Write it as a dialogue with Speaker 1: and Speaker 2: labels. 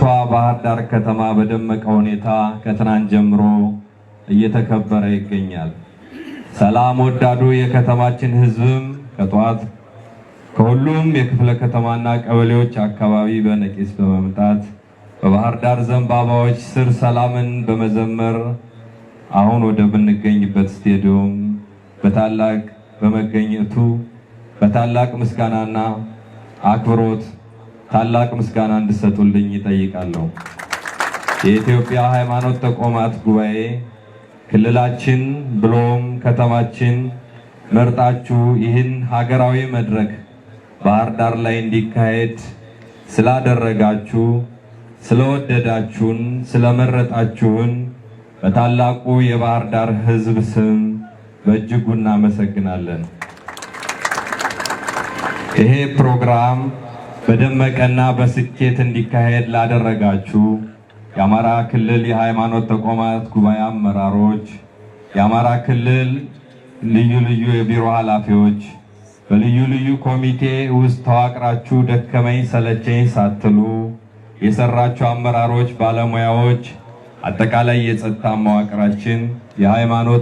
Speaker 1: ውቢቷ ባህር ዳር ከተማ በደመቀ ሁኔታ ከትናንት ጀምሮ እየተከበረ ይገኛል። ሰላም ወዳዱ የከተማችን ሕዝብም ከጧት ከሁሉም የክፍለ ከተማና ቀበሌዎች አካባቢ በነቂስ በመምጣት በባህር ዳር ዘንባባዎች ስር ሰላምን በመዘመር አሁን ወደ ብንገኝበት ስቴዲየም በታላቅ በመገኘቱ በታላቅ ምስጋናና አክብሮት ታላቅ ምስጋና እንድሰጡልኝ ይጠይቃለሁ። የኢትዮጵያ ሃይማኖት ተቋማት ጉባኤ ክልላችን ብሎም ከተማችን መርጣችሁ ይህን ሀገራዊ መድረክ ባህር ዳር ላይ እንዲካሄድ ስላደረጋችሁ፣ ስለወደዳችሁን፣ ስለመረጣችሁን በታላቁ የባህር ዳር ሕዝብ ስም በእጅጉ እናመሰግናለን። ይሄ ፕሮግራም በደመቀና በስኬት እንዲካሄድ ላደረጋችሁ የአማራ ክልል የሃይማኖት ተቋማት ጉባኤ አመራሮች፣ የአማራ ክልል ልዩ ልዩ የቢሮ ኃላፊዎች፣ በልዩ ልዩ ኮሚቴ ውስጥ ተዋቅራችሁ ደከመኝ ሰለቸኝ ሳትሉ የሰራችሁ አመራሮች፣ ባለሙያዎች፣ አጠቃላይ የጸጥታ መዋቅራችን የሃይማኖት